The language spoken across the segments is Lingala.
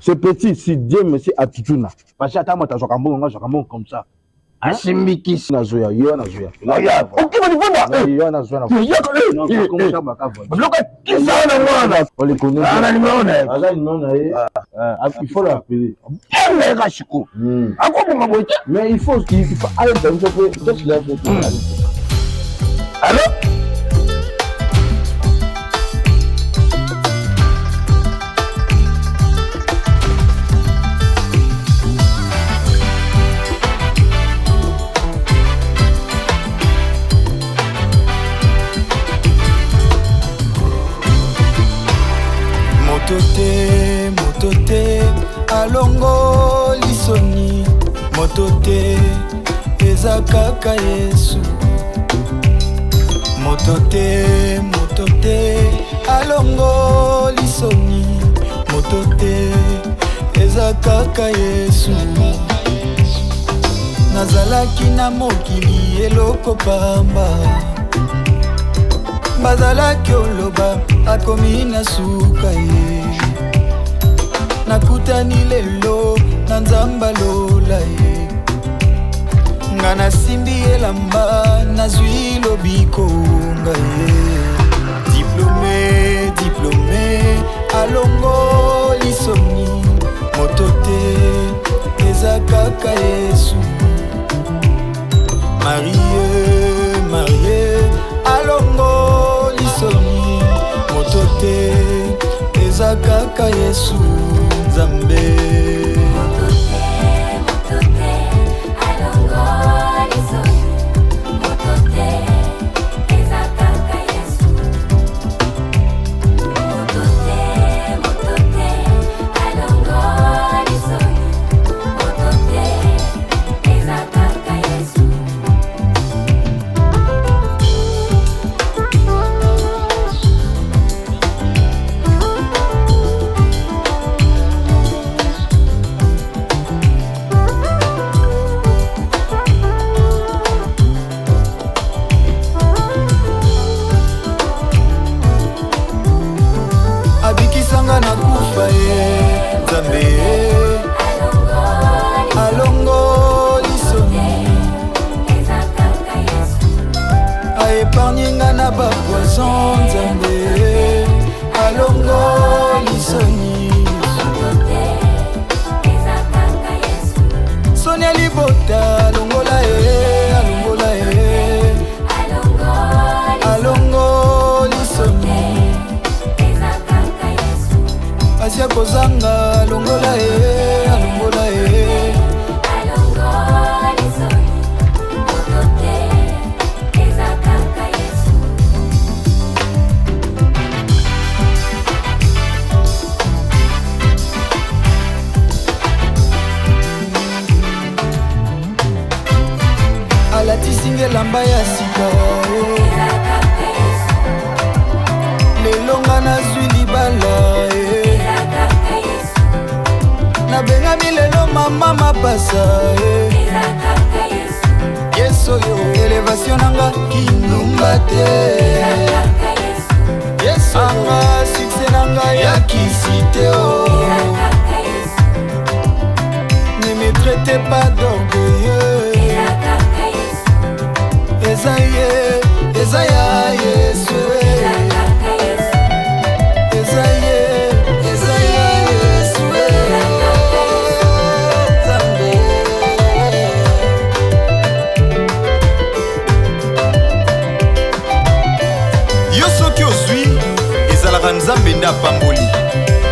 Ce petit, si Dieu me dit à Tituna, parce que attends, moi, t'as joué comme ça. Asimbikisi. Nazoya, yo nazoya. Ok, on y va. Yo nazoya. On les connaît. Il faut l'appeler. Mais il faut aller dans ce peu. Qu'est-ce qu'il a fait? Allô? Motote, alongo lisoni. Motote, eza kaka Yesu. Motote, alongo lisoni. Motote, eza kaka Yesu. Nazalaki na mokili eloko pamba. Bazalaki oloba akomi na suka ye. Nakutani lelo na nzamba lola ye. Ngana simbi elamba nazwi lobiko ngaye. Diplômé alongo lisoni. Motote eza kaka Yesu. Marié alongo lisoni. Motote eza kaka Yesu Nzambe.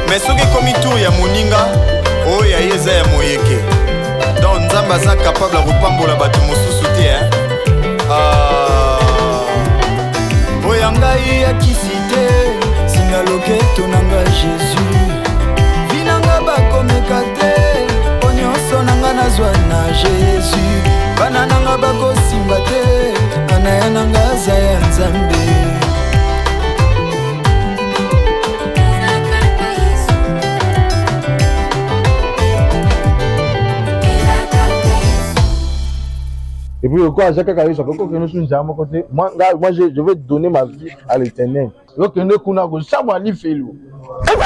Mais ce qui comme tour ya moninga oh ya yeza ya moyeke donc nzamba za capable de repambola bato mosusu te hein oyanga ya kisite singa loketo nanga Jésus vinanga bakomeka te onyoso nanga nazwa na Jésus bana nanga bakosimba te anaya nanga za ya Nzambe. Et puis, quoi, j'ai quelqu'un qui côté. Moi, je vais donner ma vie à l'Éternel. Donc, nous, on a ça, moi, il fait l'eau. Et bien,